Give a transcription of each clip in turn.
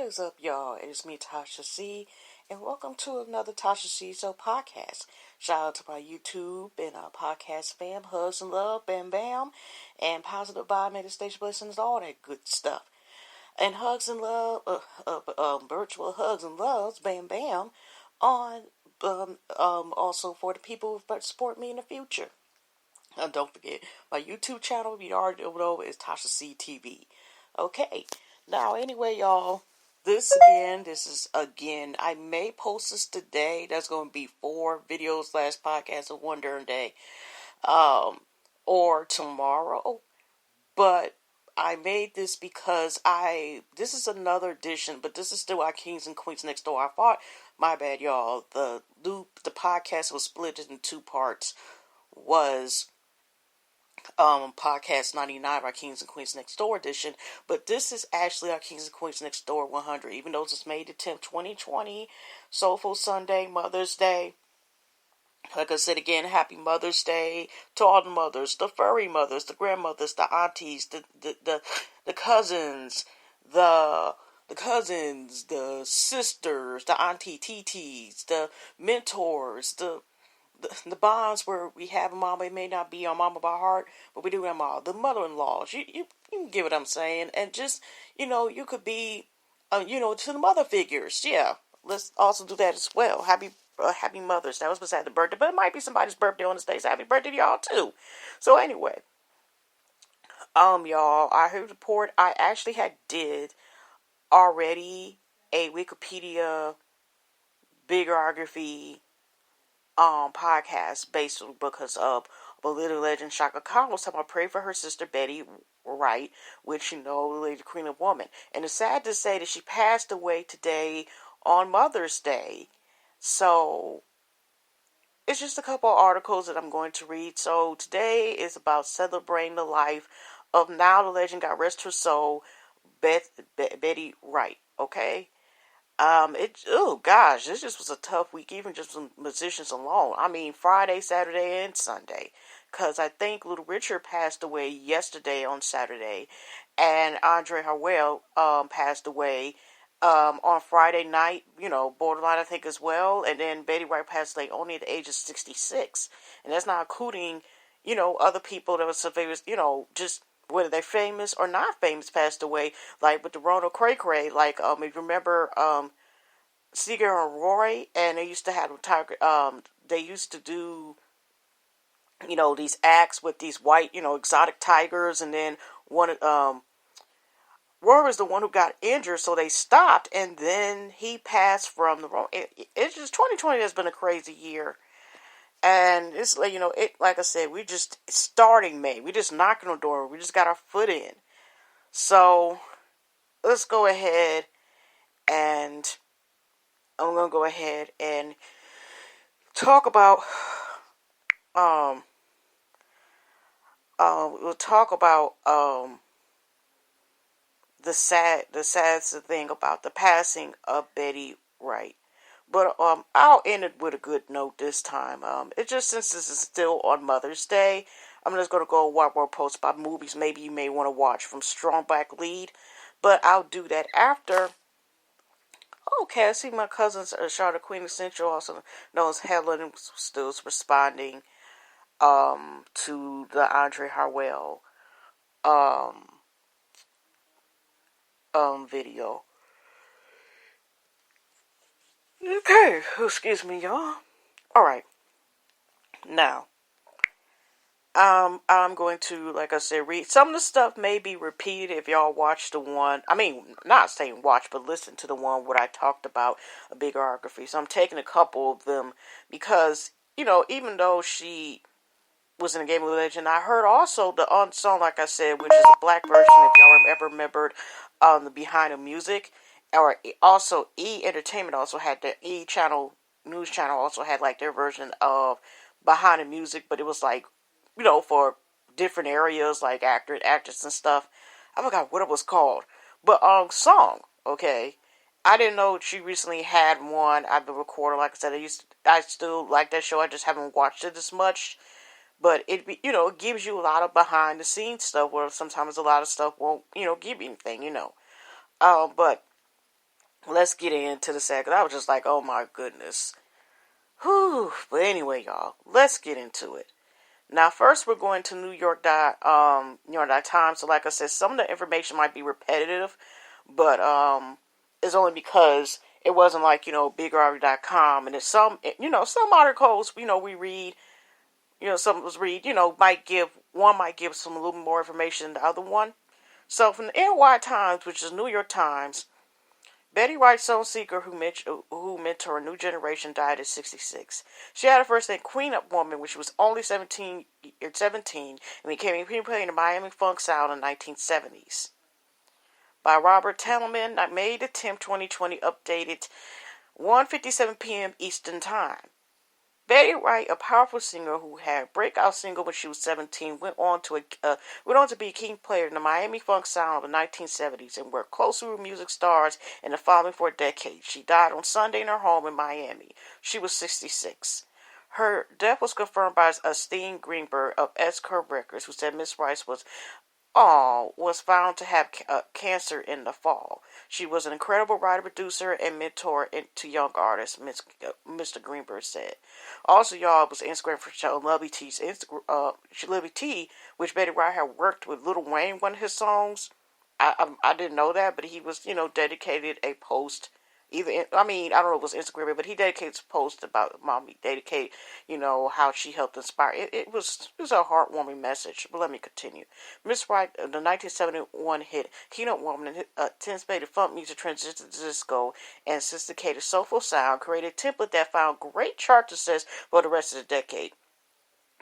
is up, y'all? It's me, Tasha C, and welcome to another Tasha C Show podcast. Shout out to my YouTube and podcast fam, hugs and love, bam bam, and positive vibe, manifestation blessings, all that good stuff. And hugs and love, virtual hugs and loves, bam bam, on also for the people that support me in the future. Don't forget, my YouTube channel, if you already know, is Tasha C TV. Okay, now anyway, y'all, this is again, I may post this today. That's going to be 4 videos / podcast of one during day, or tomorrow. But I made this because this is another edition, but this is still our Kings and Queens Next Door. I thought, my bad, y'all, the podcast was split into 2 parts, was podcast 99, our Kings and Queens Next Door edition, but this is actually our Kings and Queens Next Door 100, even though it's May the 10th, 2020, Soulful Sunday, Mother's Day. Like I said again, happy Mother's Day to all the mothers, the furry mothers, the grandmothers, the aunties, the cousins, the sisters, the auntie TTs, the mentors, the bonds where we have a mama. It may not be our mama by heart, but we do have all the mother-in-laws. You can get what I'm saying. And just, you could be, to the mother figures. Yeah, let's also do that as well. Happy Mother's. That was beside the birthday, but it might be somebody's birthday on this day. So happy birthday to y'all too. So anyway, y'all, I heard report. I actually did already a Wikipedia bibliography podcast based because of the little legend Shaka Khan was talking about pray for her sister Betty Wright, which the lady Queen of Woman. And it's sad to say that she passed away today on Mother's Day. So it's just a couple of articles that I'm going to read. So today is about celebrating the life of now the legend, God rest her soul, Betty Wright. Okay. This just was a tough week, even just some musicians alone. I mean, Friday, Saturday, and Sunday. Because I think Little Richard passed away yesterday on Saturday. And Andre Harrell, passed away, on Friday night, borderline, I think, as well. And then Betty Wright passed away only at the age of 66. And that's not including, other people that were so famous, just whether they're famous or not famous, passed away, like with the Ronald Cray, like, if you remember, Seeger and Roy, and they used to have they used to do, these acts with these white, exotic tigers, and then Roy was the one who got injured, so they stopped, and then he passed from the wrong. It's just 2020 has been a crazy year. And it's like, like I said, we just starting May. We just knocking on the door. We just got our foot in. So let's go ahead and I'm going to go ahead and talk about, we'll talk about, the saddest thing about the passing of Betty Wright. But I'll end it with a good note this time. It's just, since this is still on Mother's Day, I'm just going to go one more post about movies maybe you may want to watch from Strong Black Lead. But I'll do that after. Okay, I see my cousin's Charlotte Queen Essential, also known as Helen, still responding to the Andre Harrell video. Okay, excuse me, y'all. Alright. Now, I'm going to, like I said, read. Some of the stuff may be repeated if y'all watch the one. I mean, not saying watch, but listen to the one where I talked about a bibliography. So I'm taking a couple of them because, even though she was in a Game of Legend, I heard also the song, like I said, which is a black version, if y'all ever remembered, the Behind the Music. Or also E Entertainment also had the E channel, news channel also had like their version of Behind the Music, but it was like, for different areas like actor and actress and stuff. I forgot what it was called. But song, okay. I didn't know she recently had one. I've been recording, like I said, I still like that show. I just haven't watched it as much. But it gives you a lot of behind the scenes stuff where sometimes a lot of stuff won't, give you anything, But let's get into the second. I was just like, oh my goodness. Whew. But anyway, y'all, let's get into it. Now, first, we're going to New York Times. So, like I said, some of the information might be repetitive, but it's only because it wasn't like BigRobbie.com, and it's some articles we read. Some of us read. One might give some a little more information than the other one. So, from the NY Times, which is New York Times. Betty Wright, soul seeker who mentored a new generation, died at 66. She had her first name Queen Up Woman when she was only 17 and became playing the Miami funk sound in the 1970s. By Robert Tellman, May the 10th, 2020, updated 1:57 p.m. Eastern Time. Betty Wright, a powerful singer who had a breakout single when she was 17, went on to be a key player in the Miami funk sound of the 1970s and worked closely with music stars in the following 4 decades. She died on Sunday in her home in Miami. She was 66. Her death was confirmed by Steen Greenberg of S-Curve Records, who said Miss Rice was found to have cancer in the fall. She was an incredible writer, producer, and mentor to young artists, Mr. Greenberg said. Also, y'all, it was Instagram for show Lovey T's Lovey T, which Betty Wright had worked with Lil Wayne, one of his songs. I didn't know that, but he was dedicated a post. I don't know if it was Instagram, but he dedicated a post about mommy. Dedicate, how she helped inspire. It was a heartwarming message. But let me continue. Miss Wright, the 1971 hit "Keynote Woman," anticipated funk music transition to disco and sophisticated soulful sound, created a template that found great chart success for the rest of the decade.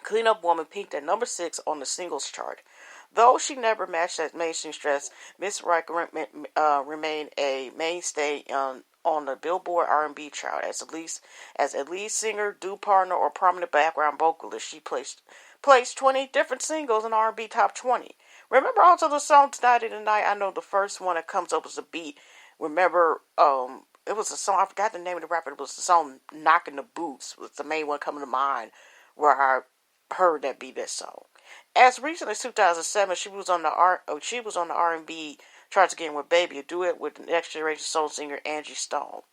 "Clean Up Woman" peaked at number 6 on the singles chart. Though she never matched that mainstream stress, Miss Wright remained a mainstay on the Billboard R&B chart as a lead singer, duo partner, or prominent background vocalist. She placed 20 different singles in R&B top 20. Remember also the song "Tonight in the Night"? I know the first one that comes up is a beat. Remember, it was a song, I forgot the name of the rapper. It was the song "Knocking the Boots" was the main one coming to mind where I heard that song. As recently as 2007, she was on the R&B charts again with "Baby," a duet with the next generation soul singer Angie Stone.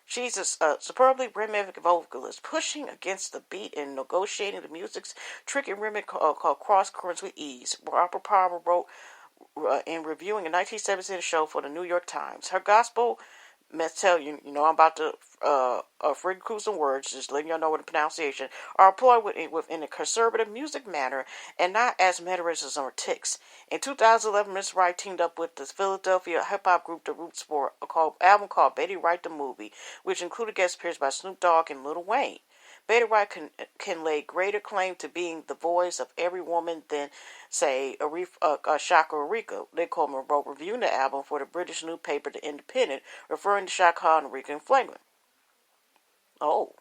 She's a superbly rhythmic vocalist, pushing against the beat and negotiating the music's tricky rhythm called cross currents with ease. Robert Palmer wrote in reviewing a 1917 show for the New York Times. Her gospel, let's tell you, I'm about to freak some words, just letting y'all know what the pronunciation, are employed within a conservative music manner and not as mannerisms or tics. In 2011, Miss Wright teamed up with the Philadelphia hip-hop group The Roots for an album called Betty Wright the Movie, which included guest appearances by Snoop Dogg and Lil Wayne. Betty Wright can lay greater claim to being the voice of every woman than, say, Shaka Aretha. Nicole Monroe reviewing the album for the British newspaper The Independent, referring to Shaka and Aretha in flagrant. Oh,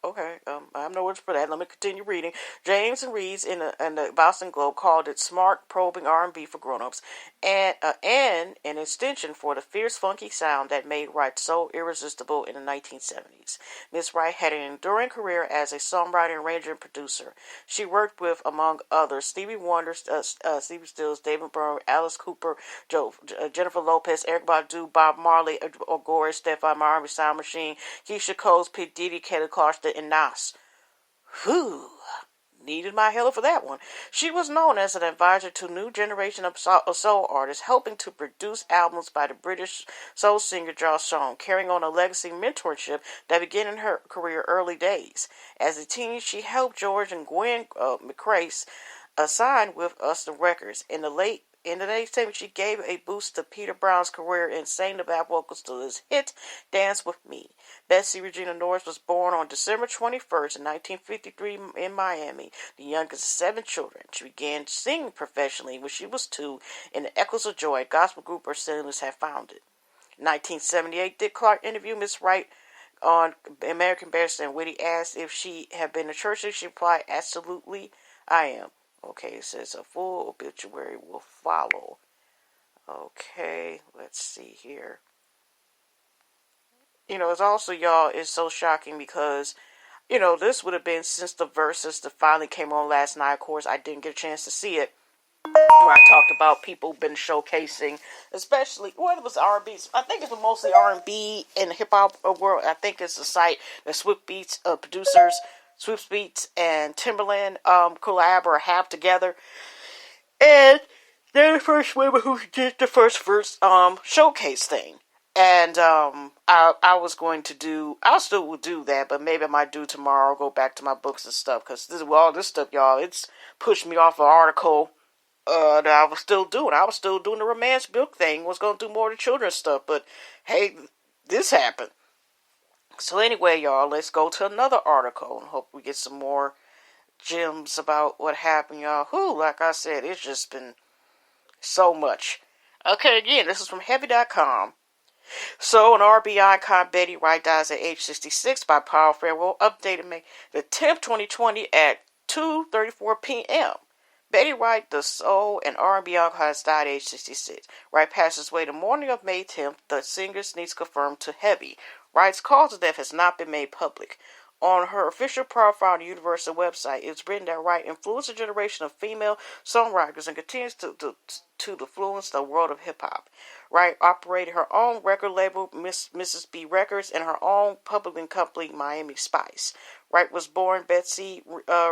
okay. I have no words for that. Let me continue reading. James and Reeves in the Boston Globe called it smart, probing R&B for grown-ups, and an extension for the fierce, funky sound that made Wright so irresistible in the 1970s. Miss Wright had an enduring career as a songwriter, arranger, and producer. She worked with, among others, Stevie Wonder, Stevie Stills, David Byrne, Alice Cooper, Jennifer Lopez, Erykah Badu, Bob Marley, Gore, Stefan Marley, Sound Machine, Keisha Cole, P. Diddy, Kelly Clarkson, and Nas. Whew. Needed my help for that one. She was known as an advisor to a new generation of soul artists, helping to produce albums by the British soul singer Josh Homme, carrying on a legacy mentorship that began in her career early days. As a teen, she helped George and Gwen McCrae sign with Us the Records. In the late 70s, she gave a boost to Peter Brown's career and sang the back vocals to his hit "Dance With Me." Bessie Regina Norris was born on December 21st, 1953 in Miami, the youngest of 7 children. She began singing professionally when she was 2 in the Echoes of Joy, a gospel group her siblings had founded. In 1978, Dick Clark interviewed Miss Wright on American Barrister and Witty asked if she had been to church. She replied, "Absolutely, I am." Okay, it says a full obituary will follow. Okay, let's see here. It's also, y'all, it's so shocking because, this would have been since the Versus that finally came on last night. Of course, I didn't get a chance to see it. where I talked about people been showcasing, especially whether it was R&B. I think it was mostly R&B in the hip hop world. I think it's the site that Swift Beats producers, Swift Beats and Timberland collab or have together, and they're the first women who did the first showcase thing. And I was going to do, I still will do that, but maybe I might do tomorrow. Go back to my books and stuff, because all this stuff, y'all, it's pushed me off an article that I was still doing. I was still doing the romance book thing. Was going to do more of the children's stuff, but hey, this happened. So anyway, y'all, let's go to another article and hope we get some more gems about what happened, y'all. Who, like I said, it's just been so much. Okay, again, this is from Heavy.com. So, an R&B icon, Betty Wright, dies at age 66 by Paul Farewell, updated May the 10th, 2020 at 2:34 p.m. Betty Wright, the soul and R&B icon, died at age 66. Wright passes away the morning of May 10th. The singer's niece confirmed to Heavy. Wright's cause of death has not been made public. On her official profile on the Universal website, it's written that Wright influenced a generation of female songwriters and continues to influence the world of hip-hop. Wright operated her own record label, Mrs. B Records, and her own publishing company, Miami Spice. Wright was born Betsy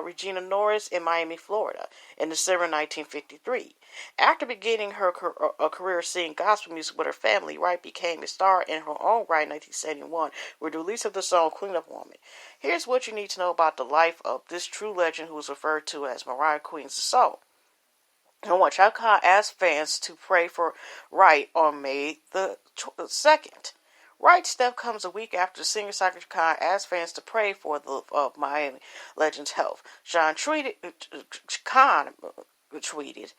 Regina Norris in Miami, Florida, in December 1953. After beginning her career singing gospel music with her family, Wright became a star in her own right in 1971 with the release of the song Cleanup Woman. Here's what you need to know about the life of this true legend who is referred to as Mariah Queen's soul. And what Chaka asked fans to pray for Wright on May the 2nd. Wright's death comes a week after singer-songwriter Khan asked fans to pray for the Miami legend's health. Khan tweeted,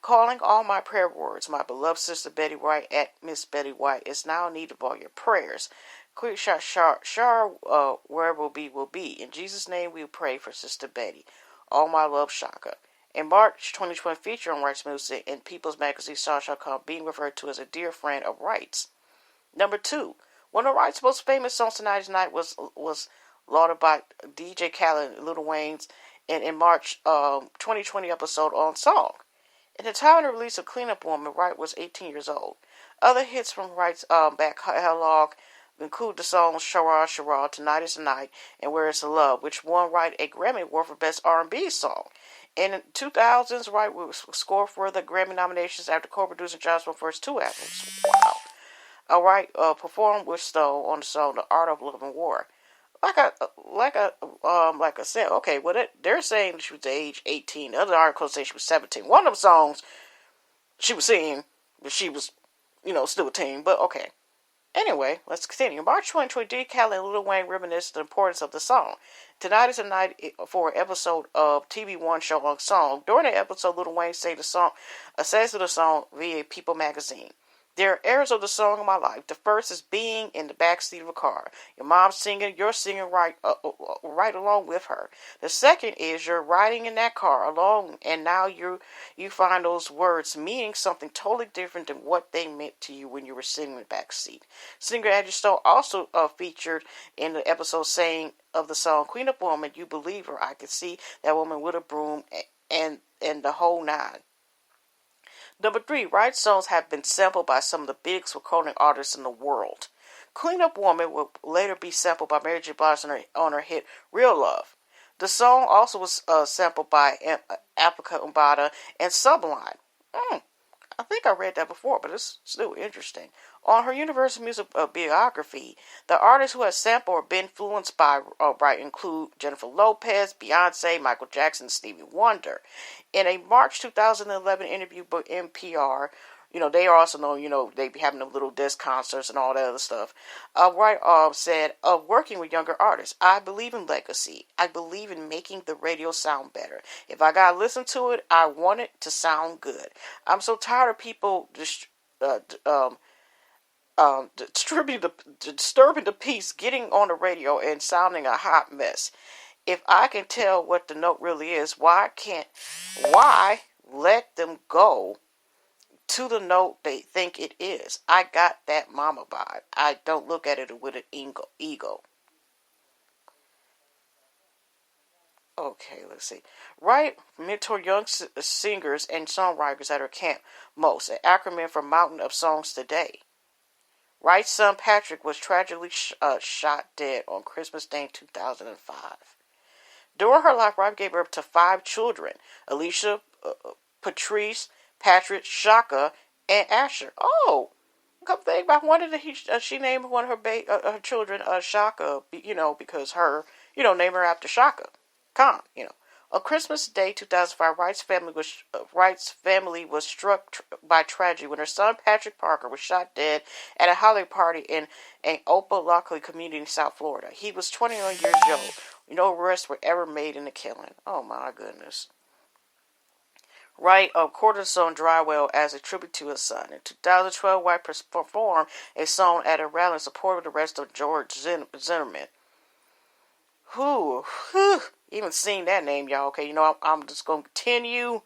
calling all my prayer words, my beloved sister Betty Wright at Miss Betty White is now in need of all your prayers. Quick shot, wherever will be. In Jesus' name we pray for Sister Betty. All my love, Shaka. In March 2020, feature on Wright's music in People's Magazine, Shoutout being referred to as a dear friend of Wright's. Number 2. One of Wright's most famous songs tonight was lauded by DJ Khaled and Lil Wayne's in March 2020 episode on Song. At the time of the release of Cleanup Woman, Wright was 18 years old. Other hits from Wright's back catalog include the songs Shara, Tonight is the Night, and Where is the Love, which won Wright a Grammy Award for Best R&B Song. In the 2000s, Wright was scored for the Grammy nominations after co-producing John's first 2 albums. Wow. Wright performed with Stowe on the song The Art of Love and War. Like I said, okay, well, they're saying she was age 18. The other articles say she was 17. One of them songs she was singing, but she was, still a teen, but okay. Anyway, let's continue. March 2020, D. Khaled and Lil Wayne reminisced the importance of the song. Tonight is a night for an episode of TV One show on Song. During the episode, Lil Wayne says the song via People magazine. There are eras of the song in my life. The first is being in the backseat of a car. Your mom's singing, you're singing right along with her. The second is you're riding in that car alone, and now you find those words meaning something totally different than what they meant to you when you were sitting in the backseat. Singer Andrew Stowe also featured in the episode saying of the song Cleanup Woman, you believe her. I could see that woman with a broom and the whole nine. Number 3, Wright's songs have been sampled by some of the biggest recording artists in the world. Cleanup Woman will later be sampled by Mary J. Blige on her hit Real Love. The song also was sampled by Africa Umbata and Sublime. I think I read that before, but it's still interesting. On her Universal Music biography, the artists who have sampled or been influenced by Wright include Jennifer Lopez, Beyonce, Michael Jackson, and Stevie Wonder. In a March 2011 interview with NPR, they are also known, they be having them little disc concerts and all that other stuff. Wright said, working with younger artists, I believe in legacy. I believe in making the radio sound better. If I gotta listen to it, I want it to sound good. I'm so tired of people disturbing the peace, getting on the radio and sounding a hot mess. If I can tell what the note really is, why let them go to the note they think it is? I got that mama vibe. I don't look at it with an ego. Okay, let's see. Wright mentored young singers and songwriters at her camp, most, an acronym for Mountain of Songs Today. Wright's son Patrick was tragically shot dead on Christmas Day in 2005. During her life, Wright gave birth to 5 children: Alicia, Patrice, Patrick, Shaka, and Asher. Oh, come think about one of the she named one of her children Shaka, because name her after Shaka Khan. On Christmas Day 2005, Wright's family was struck by tragedy when her son Patrick Parker was shot dead at a holiday party in an Opelika community in South Florida. He was 21 years old. No arrests were ever made in the killing. Oh my goodness. Wright recorded the song Dry Well as a tribute to his son. In 2012, Wright performed a song at a rally in support of the arrest of George Zimmerman. Whew. Even seeing that name, y'all. Okay, I'm just going to continue.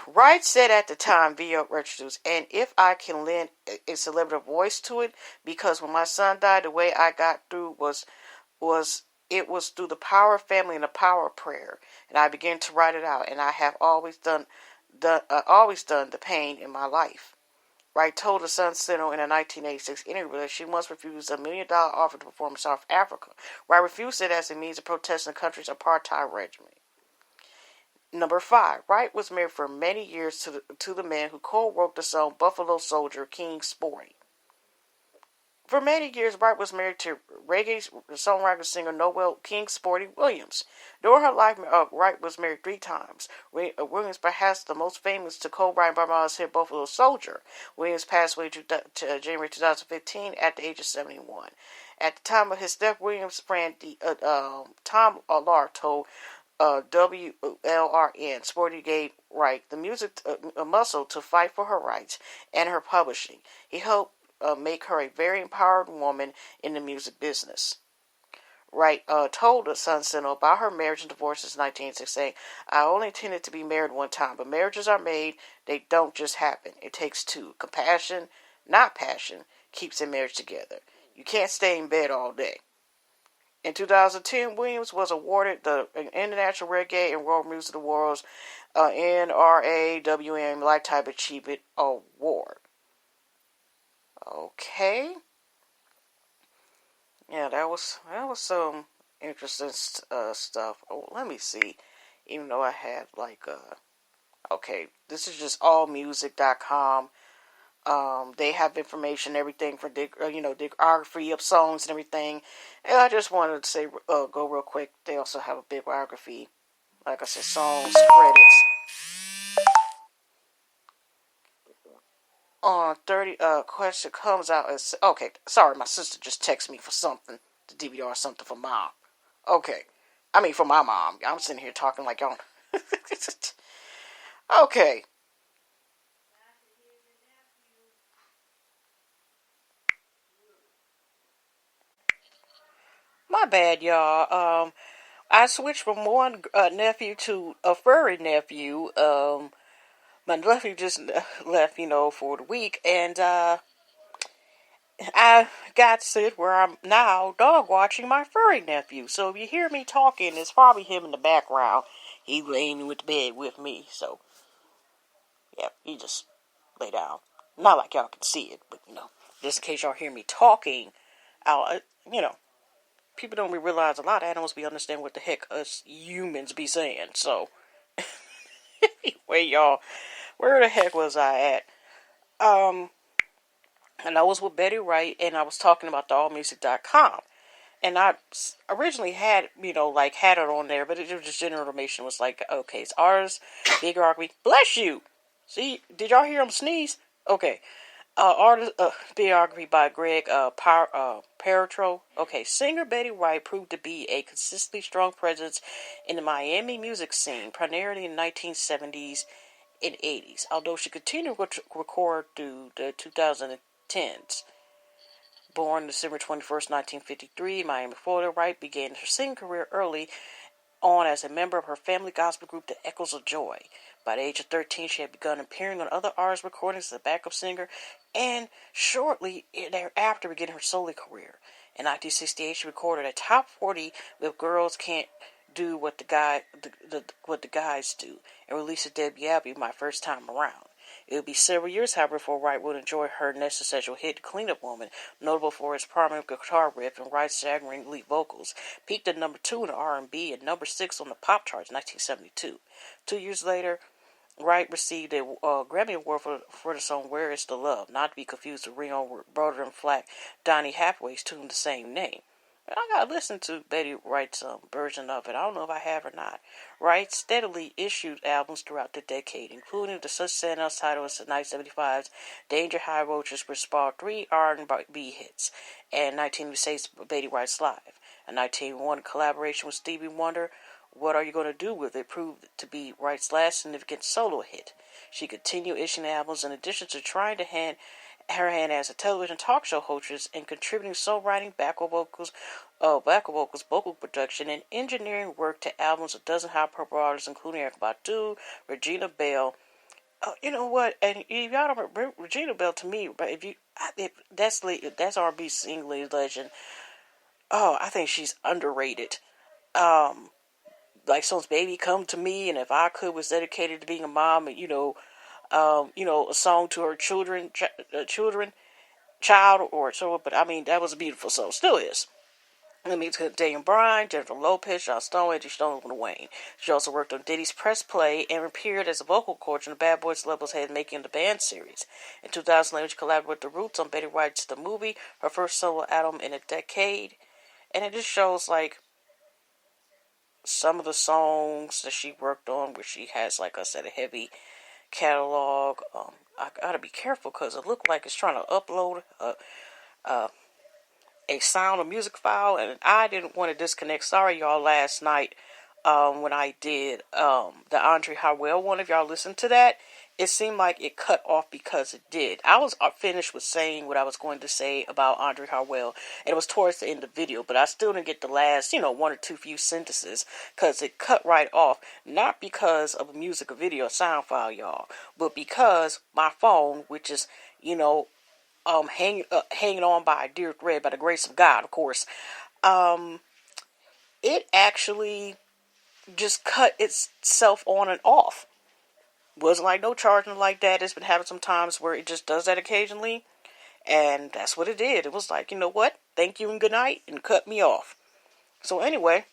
Wright said at the time via interviews, and if I can lend a celebrity voice to it, because when my son died, the way I got through was through the power of family and the power of prayer, and I began to write it out, and I have always done the pain in my life. Wright told the Sun Sentinel in a 1986 interview that she once refused a $1 million offer to perform in South Africa. Wright refused it as a means of protesting the country's apartheid regime. Number 5. Wright was married for many years to the man who co-wrote the song Buffalo Soldier, King Sporty. For many years, Wright was married to reggae songwriter singer Noel King Sporty Williams. During her life, Wright was married 3 times. Williams, perhaps the most famous, to co-write Bob Marley's hit Buffalo Soldier. Williams passed away to January 2015 at the age of 71. At the time of his death, Williams' friend Tom Lark told WLRN Sporty gave Wright the music muscle to fight for her rights and her publishing. He helped make her a very empowered woman in the music business. Wright told the Sun Sentinel about her marriage and divorce in 1960, saying, I only intended to be married one time, but marriages are made. They don't just happen. It takes 2. Compassion, not passion, keeps a marriage together. You can't stay in bed all day. In 2010, Williams was awarded the International Reggae and World Music Awards NRAWM Lifetime Achievement Award. Okay. Yeah, that was some interesting stuff. Oh, let me see. Even though I had okay, this is just allmusic.com. They have information, everything for discography of songs and everything. And I just wanted to say, go real quick. They also have a big biography, like I said, songs, credits. On 30 question comes out as okay. Sorry, my sister just texted me for something to DVR something for mom. Okay, I mean for my mom. I'm sitting here talking like y'all. Okay. My bad, y'all. I switched from one nephew to a furry nephew. My nephew just left, for the week, and I got to sit where I'm now dog watching my furry nephew. So if you hear me talking, it's probably him in the background. He's laying with the bed with me. So, yeah, he just lay down. Not like y'all can see it, but, just in case y'all hear me talking, people don't realize a lot of animals be understand what the heck us humans be saying. So, anyway, y'all, where the heck was I at? And I was with Betty Wright, and I was talking about the allmusic.com. And I originally had, had it on there, but it was just general information. It was like, okay, it's ours, big argument. Bless you! See, did y'all hear him sneeze? Okay. Artist, biography by Greg Paratro. Okay, singer Betty Wright proved to be a consistently strong presence in the Miami music scene, primarily in the 1970s and 80s, although she continued to record through the 2010s. Born December 21st, 1953, in Miami, Florida, Wright began her singing career early on as a member of her family gospel group, The Echoes of Joy. By the age of 13, she had begun appearing on other artists' recordings as a backup singer, and shortly thereafter began her solo career. In 1968, she recorded a top 40 with "Girls Can't Do What the Guys Do," and released a debut album, "My First Time Around." It would be several years, however, before Wright would enjoy her next essential hit, "Clean Up Woman," notable for its prominent guitar riff and Wright's staggering lead vocals. Peaked at number 2 in the R&B and number 6 on the pop charts in 1972. 2 years later, Wright received a Grammy Award for the song "Where Is the Love," not to be confused with Ringo Broder and Flack Donny Hathaway's tune the same name. I gotta listen to Betty Wright's version of it. I don't know if I have or not. Wright steadily issued albums throughout the decade, including the such standout titles of 1975's "Danger High Roaches," which spawned 3 R&B hits, and 1986's Betty Wright's Live. A 1981 collaboration with Stevie Wonder, "What Are You Gonna Do With It," proved to be Wright's last significant solo hit. She continued issuing albums in addition to trying to her hand as a television talk show hostess and contributing songwriting, vocal vocals, vocal production, and engineering work to albums of a dozen hot purple artists, including Erykah Badu, Regina Belle. You know what? And if y'all don't remember Regina Belle, to me, but that's R&B singling legend. Oh, I think she's underrated. Like songs "Baby Come to Me" and "If I Could" was dedicated to being a mom, and a song to her child or so. But I mean, that was a beautiful song, still is. Let me to Daniel Bryan, Jennifer Lopez, John Stone, Eddie Stone, and Wayne. She also worked on Diddy's Press Play and appeared as a vocal coach in the Bad Boys Levels Head Making the Band series. In 2011, she collaborated with The Roots on Betty Wright's The Movie, her first solo album in a decade. And it just shows, like, some of the songs that she worked on, where she has, like I said, a heavy catalog. I gotta be careful because it looked like it's trying to upload a sound or music file, and I didn't want to disconnect. Sorry, y'all. Last night, when I did the Andre Harrell one, if y'all listened to that, it seemed like it cut off because it did. I was finished with saying what I was going to say about Andre Harrell, and it was towards the end of the video, but I still didn't get the last, 1 or 2 few sentences, because it cut right off, not because of a music or video sound file, y'all, but because my phone, which is, hanging on by a dear thread by the grace of God, of course, it actually just cut itself on and off. Wasn't like no charging like that. It's been having some times where it just does that occasionally. And that's what it did. It was like, you know what? Thank you and good night. And cut me off. So anyway,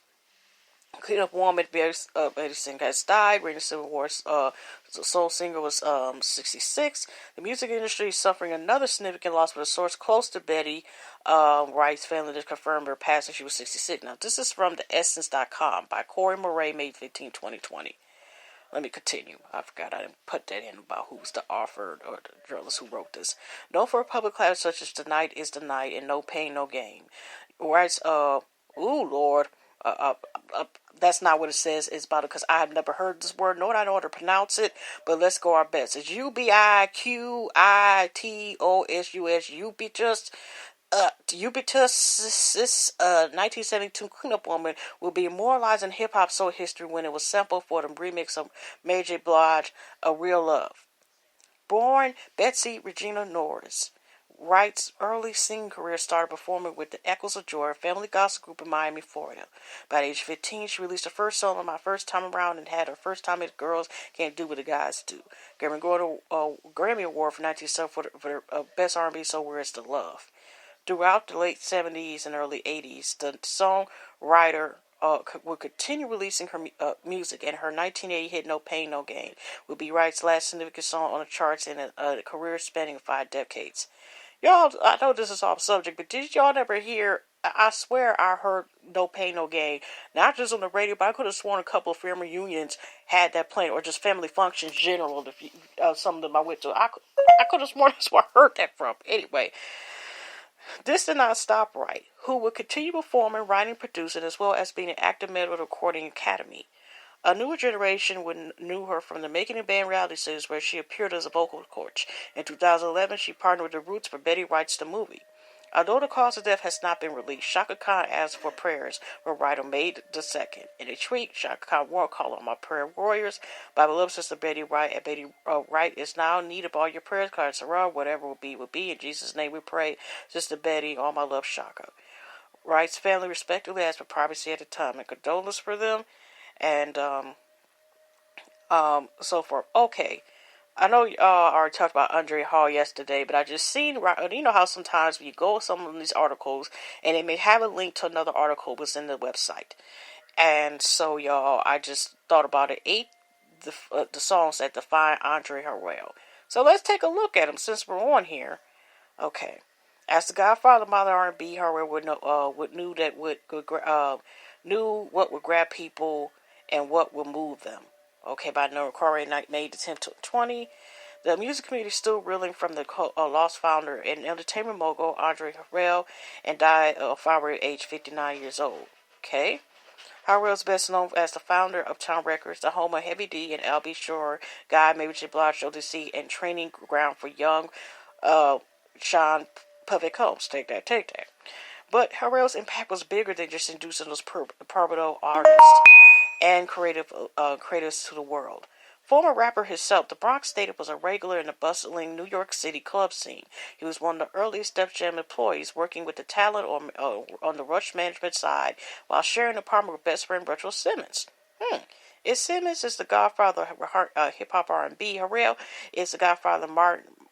Clean Up Woman, Betty Singh has died. Rating Civil War soul singer was 66. The music industry is suffering another significant loss, but a source close to Betty Wright's family just confirmed her passing. She was 66. Now, this is from theessence.com by Corey Murray, May 15, 2020. Let me continue. I forgot I didn't put that in about who's the author or the journalist who wrote this. Known for a public class such as "Tonight is the Night" and "No Pain, No Gain." Writes, Lord, that's not what it says. It's about it because I have never heard this word, nor do I know how to pronounce it, but let's go our best. It's Ubiquitos, Ubiquitous. Ubiquitous 1972 Clean Up Woman will be immortalized in hip-hop soul history when it was sampled for the remix of Mary J. Blige, "A Real Love." Born Betsy Regina Norris, Wright's early singing career started performing with the Echoes of Joy, a family gospel group in Miami, Florida. By age 15, she released her first song, "My First Time Around," and had her first time at "Girls Can't Do What the Guys Do." Grammy Award for 1970 for the Best R&B Soul, "Where Is the Love." Throughout the late 70s and early 80s, the songwriter would continue releasing her music, and her 1980 hit "No Pain, No Gain" would be Wright's last significant song on the charts in a career spanning 5 decades. Y'all, I know this is off subject, but did y'all never hear? I swear I heard "No Pain, No Gain," not just on the radio, but I could have sworn a couple of family reunions had that playing, or just family functions general. Some of them I went to, I could have sworn that's where I heard that from. Anyway. This did not stop Wright, who would continue performing, writing, producing, as well as being an active member of the Recording Academy. A newer generation knew her from the Making a Band reality series, where she appeared as a vocal coach. In 2011, she partnered with The Roots for Betty Wright's The Movie. Although the cause of death has not been released, Shaka Khan asked for prayers for Wright on May 2nd. In a tweet, Shaka Khan wrote, "Call on my prayer warriors, my beloved sister Betty Wright, and Betty Wright is now in need of all your prayers. God, Sarah, whatever will be, in Jesus' name we pray. Sister Betty, all my love, Shaka." Wright's family respectively asked for privacy at the time, and condolence for them, and so forth. Okay. I know y'all already talked about Andre Hall yesterday, but I just seen, you know how sometimes when you go to some of these articles, and it may have a link to another article within the website. And so, y'all, I just thought about it. The songs that define Andre Harrell. So let's take a look at them since we're on here. Okay. As the Godfather of modern R&B, Harrell knew what would grab people and what would move them. Okay, by no Corey Knight made the 10th to 20. The music community is still reeling from the lost founder and entertainment mogul Andre Harrell, and died of February age 59 years old. Okay. Harrell is best known as the founder of Town Records, the home of Heavy D and L.B. Shore, Guy, Mary J. Blige, ODC, and training ground for young Sean Puffy Combs. Take that. But Harrell's impact was bigger than just introducing those pivotal artists and creatives to the world. Former rapper himself, the Bronx native was a regular in the bustling New York City club scene. He was one of the earliest Def Jam employees, working with the talent on the Rush management side, while sharing an apartment with best friend Russell Simmons. If Simmons is the godfather of hip-hop R&B, Harrell is the godfather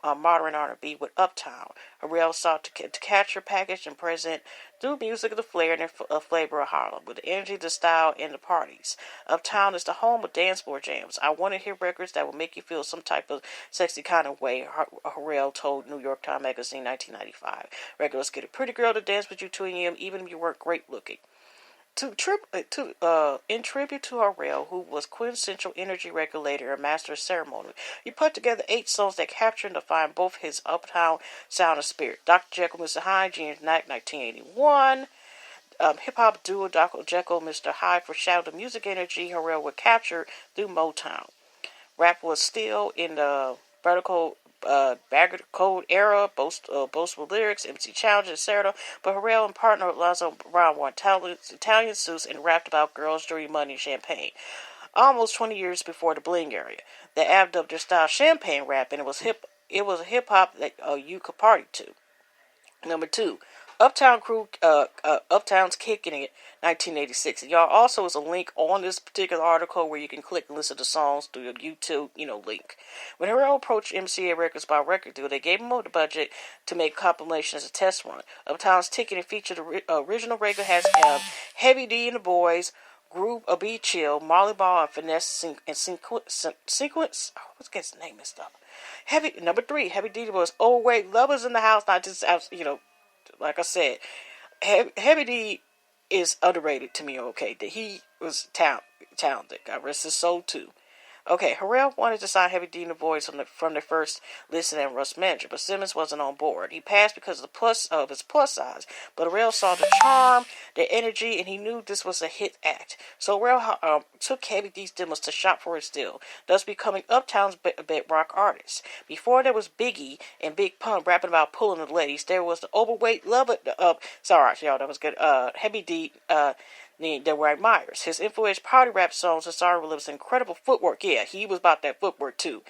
of modern R&B with Uptown. Harrell sought to capture, package, and present through music the flair and flavor of Harlem, with the energy, the style, and the parties. Uptown is the home of dance floor jams. I want to hear records that will make you feel some type of sexy kind of way, Harrell told New York Times Magazine 1995. Regulars get a pretty girl to dance with you 2 a.m. even if you weren't great looking. In tribute to Harrell, who was quintessential energy regulator and master of ceremony, he put together 8 songs that capture and define both his uptown sound and spirit. Dr. Jekyll, Mr. Hyde, James Knack, 1981. Hip-hop duo Dr. Jekyll, Mr. Hyde foreshadowed the music energy Harrell would capture through Motown. Rap was still in the vertical Bagger Code era, boastful lyrics, MC Challenge, etc. But Harrell and partner Lonzo Brown wore Italian suits and rapped about girls, dirty money, and champagne. Almost 20 years before the bling era, they amped up their style champagne rap, and it was a hip hop that you could party to. Number 2, Uptown Crew, Uptown's Kicking It, 1986. And y'all, also is a link on this particular article where you can click and listen to songs through your YouTube, link. When Harrell approached MCA Records by record deal, they gave him the budget to make a compilation as a test run. Uptown's Kicking It featured the original regular has Heavy D and the Boys, Group of B Chill, Marley Ball, and Finesse and Sequence. What's his name and stuff? Number 3, Heavy D was Oh Wait, Lovers in the House, not just like I said, Heavy D is underrated to me, okay? That he was talented. God rest his soul, too. Okay, Harrell wanted to sign Heavy D and the Boys from the first listen and Russ manager, but Simmons wasn't on board. He passed because of his plus size, but Harrell saw the charm, the energy, and he knew this was a hit act. So Harrell took Heavy D's demos to shop for his deal, thus becoming Uptown's bedrock artist. Before there was Biggie and Big Pun rapping about pulling the ladies, there was the overweight lover. Sorry, y'all, that was good. Heavy D. The Wright Myers. His influential party rap songs and Sorry Lives incredible footwork. Yeah, he was about that footwork too.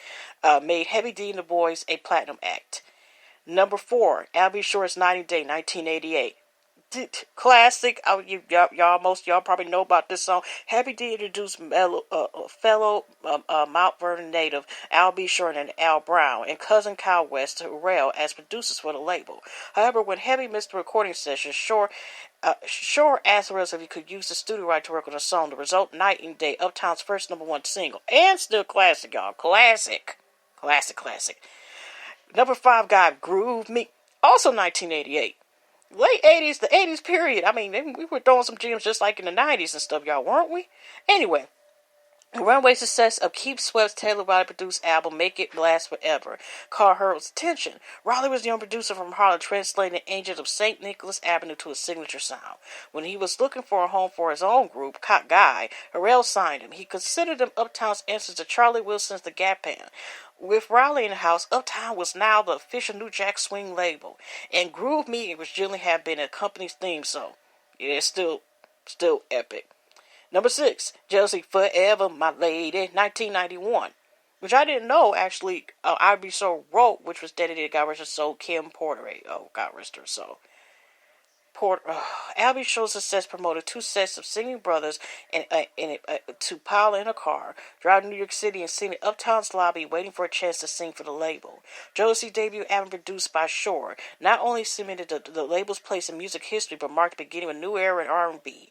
Made Heavy D and the Boys a platinum act. Number 4, Al.B. Shore's 90 Day, 1988. Classic. Most of y'all probably know about this song. Heavy D introduced fellow Mount Vernon native Al.B. Shore and Al Brown and cousin Kyle West to Harrell as producers for the label. However, when Heavy missed the recording session, Shore asked Harrell if he could use the studio right to work on the song. The result, Night and Day, Uptown's first #1 single. And still classic, y'all. Classic. Number 5 guy, Groove Me. Also 1988. Late 80s, the 80s period. I mean, we were throwing some gems just like in the 90s and stuff, y'all, weren't we? Anyway, the runway success of Keith Sweat's Taylor Riley produced album Make It Last Forever caught Harrell's attention. Riley was the young producer from Harlem, translating Angels of St. Nicholas Avenue to his signature sound. When he was looking for a home for his own group, Cop Guy, Harrell signed him. He considered them Uptown's answer to Charlie Wilson's The Gap Band. With Riley in the house, Uptown was now the official New Jack Swing label, and Groove Me originally had been a company's theme song. It's still epic. Number 6, Jealousy Forever, My Lady, 1991. Which I didn't know, actually, I'd Be So wrote, which was dedicated to God rest her soul, Kim Porter. Oh, God rest her soul. Porter, Albie show's success promoted two sets of singing brothers to pile in a car, drive to New York City, and sing in Uptown's lobby, waiting for a chance to sing for the label. Josie's debut album, produced by Shore, not only cemented the label's place in music history, but marked the beginning of a new era in R&B.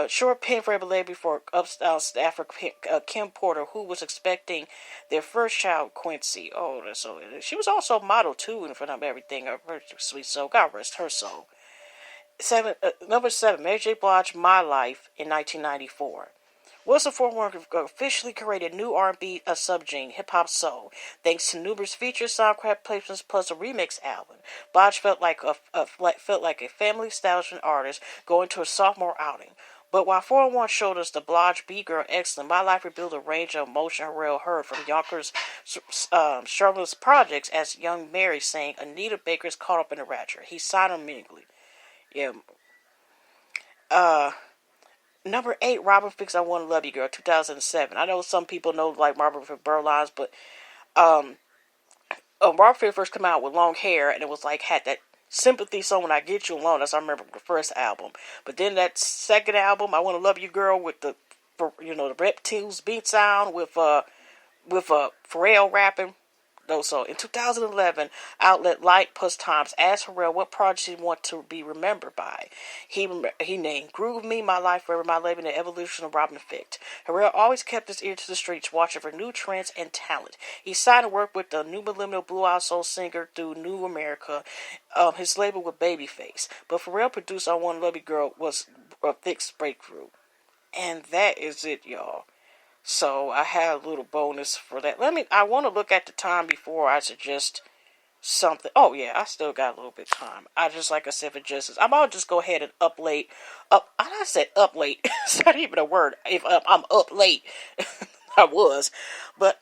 Shore penned for a label for Uptown staffer Kim Porter, who was expecting their first child, Quincy. Oh, that's so. She was also a model too, in front of everything. Her sweet soul, God rest her soul. Number 7, Mary J. Blige, My Life, in 1994. Wilson Forward officially created new R&B subgenre, hip-hop soul, thanks to numerous features, SoundCloud placements, plus a remix album. Blige felt like a family establishment artist going to a sophomore outing. But while 401 showed us the Blige B-Girl excellent, My Life revealed a range of emotion Harrell heard from Yonkers' Charlotte's projects as young Mary sang Anita Baker's Caught Up in the Rapture. He signed her immediately. Yeah. Number 8, Robert Fix I Wanna Love You Girl, 2007. I know some people know like Robert Fix Burlines, but Robert Fix first came out with long hair, and it was like had that sympathy song When I Get You Alone, as I remember the first album. But then that second album, I Wanna Love You Girl, with the Reptiles beat sound with Pharrell rapping. So in 2011, outlet Light Plus Times asked Harrell what project he wanted to be remembered by. He named Groove Me, My Life Forever, My Life, and the Evolution of Robin Thicke. Harrell always kept his ear to the streets, watching for new trends and talent. He signed to work with the new millennial blue-eyed soul singer through New America, his label with Babyface. But Pharrell produced I Wanna Love You Girl was Thicke's breakthrough. And that is it, y'all. So I had a little bonus for that. I want to look at the time before I suggest something. Oh yeah, I still got a little bit of time. I just, like I said, for justice, I'll just go ahead and up late. I said up late. It's not even a word. If I'm up late, I was. But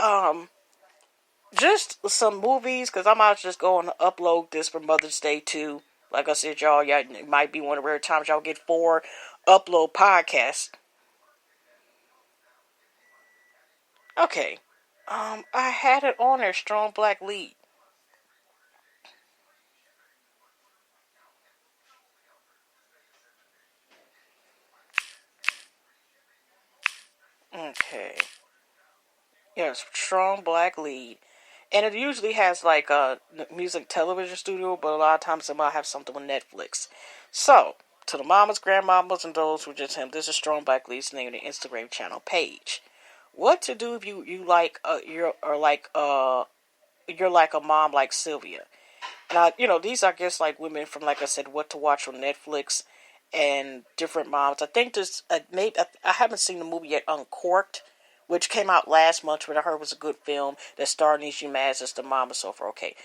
just some movies, because I'm out just going to upload this for Mother's Day too. Like I said, y'all, it might be one of the rare times y'all get 4 upload podcasts. Okay. I had it on there, Strong Black Lead. Okay. Yes, Strong Black Lead. And it usually has like a music television studio, but a lot of times it might have something with Netflix. So, to the mamas, grandmamas, and those who just him, this is Strong Black Lead's name on the Instagram channel page. What to do if you like you're like a mom like Sylvia. And these are just like women from, like I said, what to watch on Netflix and different moms. I think this, I haven't seen the movie yet, Uncorked, which came out last month, but I heard was a good film that starred Niecy Maz as the mom and so forth. Okay.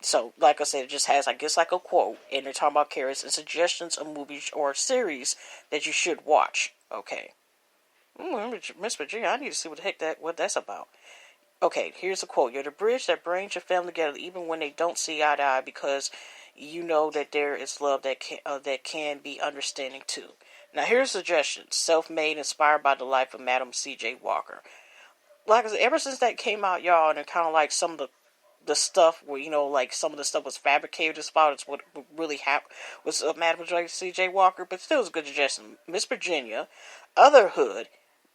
So, like I said, it just has, I guess, like a quote, and they're talking about characters and suggestions of movies or series that you should watch. Okay. Miss Virginia, I need to see what the heck what that's about. Okay, here's a quote. You're the bridge that brings your family together even when they don't see eye to eye, because you know that there is love that can be understanding too. Now here's a suggestion. Self-made, inspired by the life of Madam C.J. Walker. Like I said, ever since that came out, y'all, and kind of like some of the stuff where, like some of the stuff was fabricated as far as what really happened was Madam C.J. Walker, but still was a good suggestion. Miss Virginia, Otherhood,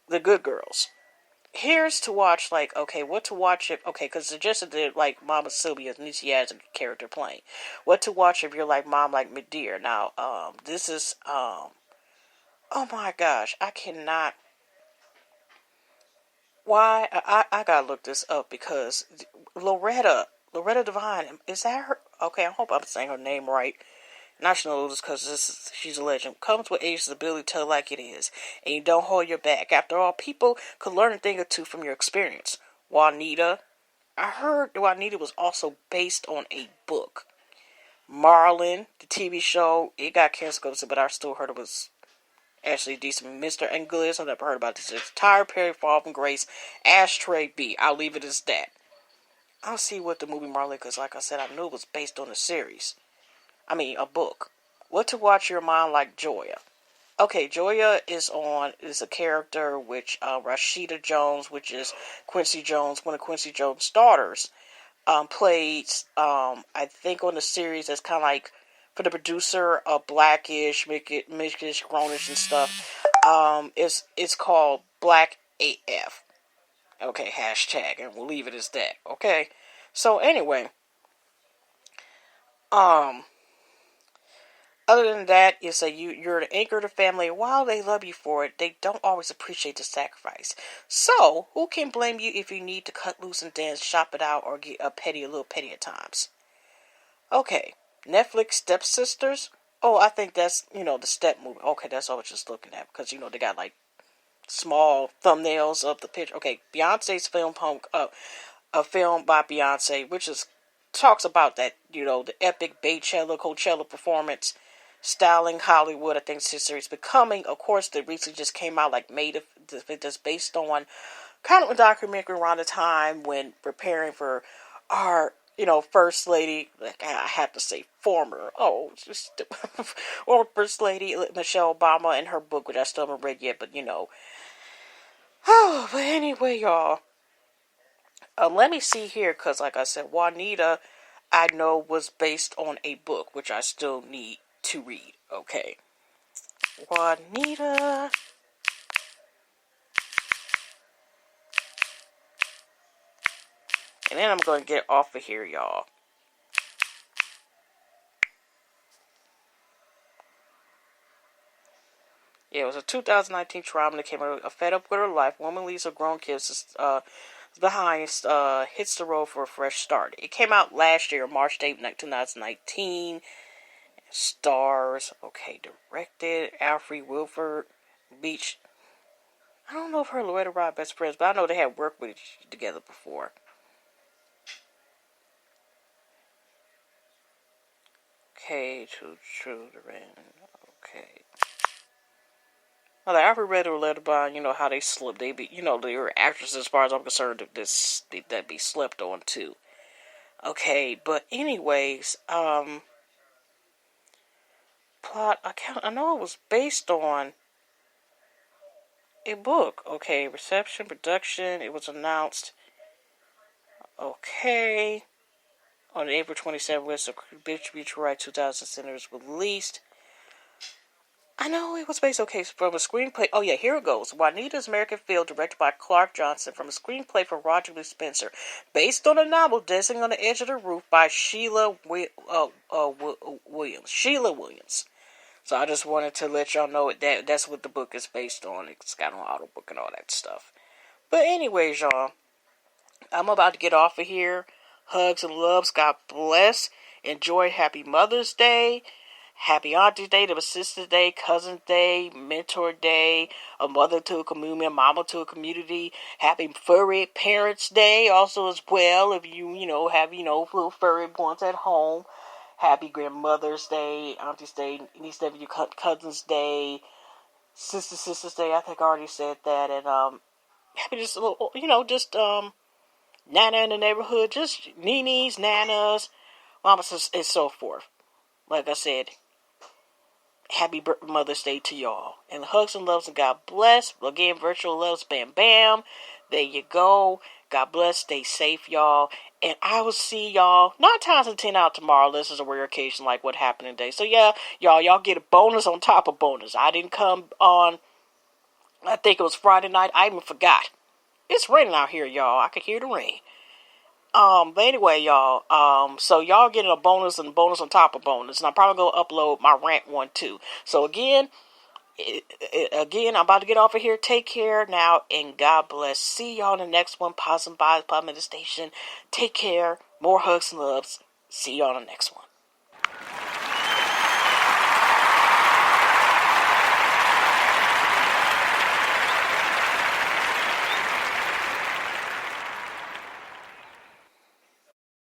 The Good Girls. Here's to watch, what to watch if, because suggested that, like, Mama Sylvia, Niecy has a character playing. What to watch if you're like mom, like Medea. Now, this is, oh my gosh, I cannot, why, I gotta look this up, because Loretta Devine, is that her? Okay, I hope I'm saying her name right. National is because she's a legend. Comes with age, the ability to tell like it is, and you don't hold your back. After all, people could learn a thing or two from your experience. Juanita, I heard Juanita was also based on a book. Marlon, the TV show, it got canceled, but I still heard it was actually decent. Mr. English, I've never heard about this. It's Tyler Perry, Fall from Grace, Ashtray B. I'll leave it as that. I'll see what the movie Marlon, because like I said, I knew it was based on a book. What to watch your mom like Joya. Okay, Joya is a character which Rashida Jones, which is Quincy Jones, one of Quincy Jones' daughters, plays, I think on the series that's kind of like for the producer of Blackish, Mickish, Grownish, and stuff. It's called Black AF. Okay, hashtag, and we'll leave it as that. Okay, so anyway, other than that, you say you're the anchor of the family. While they love you for it, they don't always appreciate the sacrifice. So, who can blame you if you need to cut loose and dance, shop it out, or get a little petty at times? Okay, Netflix Stepsisters. Oh, I think that's, the step movie. Okay, that's all I was just looking at, because, they got, like, small thumbnails of the picture. Okay, Beyonce's film, a film by Beyonce, which talks about that, the epic Coachella performance, styling Hollywood. I think series becoming, of course, that recently just came out, like that's based on kind of a documentary around the time when preparing for our, First Lady, like I have to say former, or First Lady Michelle Obama, and her book, which I still haven't read yet, but but anyway, y'all, let me see here, because like I said, Juanita, I know, was based on a book, which I still need to read. Okay. Juanita. And then I'm going to get off of here, y'all. Yeah, it was a 2019 trauma that came out of fed up with her life. Woman leaves her grown kids behind, hits the road for a fresh start. It came out last year, March 8th, 2019. Stars, okay, directed Alfred Wilford Beach. I don't know if her and Loretta Rod best friends, but I know they had worked with each together before. Okay, to children. Okay. Well, I ever read or read about, how they slip. They be, they were actresses, as far as I'm concerned, that be slept on too. Okay, but anyways, plot. I know it was based on a book. Okay, reception, production. It was announced. Okay, on April 27th, list of Beach Wright 2000 centers released. I know it was based, from a screenplay. Oh yeah, here it goes. Juanita's American Field, directed by Clark Johnson, from a screenplay for Roger Lee Spencer, based on a novel, Dancing on the Edge of the Roof, by Sheila Williams. Sheila Williams. So I just wanted to let y'all know that's what the book is based on. It's got an audiobook and all that stuff. But anyways, y'all, I'm about to get off of here. Hugs and loves. God bless. Enjoy. Happy Mother's Day. Happy Auntie Day, the Sister Day, Cousin Day, Mentor Day, a mother to a community, a mama to a community. Happy Furry Parents Day also as well, if you, have, little furry ones at home. Happy Grandmother's Day, Auntie's Day, Niece, Nephew, Cousin's Day, Sister's Day, I think I already said that, and, happy just a little, Nana in the neighborhood, just Nini's, Nanas, mamas, and so forth. Like I said, happy Mother's Day to y'all. And hugs and loves and God bless. Again, virtual loves, bam, bam. There you go. God bless. Stay safe, y'all. And I will see y'all 9 times in 10 out tomorrow. This is a rare occasion like what happened today. So yeah, y'all get a bonus on top of bonus. I didn't come on, I think it was Friday night. I even forgot. It's raining out here, y'all. I could hear the rain. But anyway, y'all, so y'all getting a bonus and bonus on top of bonus. And I'm probably going to upload my rant one too. So again, I'm about to get off of here. Take care now, and God bless. See y'all in the next one. Possum by the station. Take care. More hugs and loves. See y'all in the next one.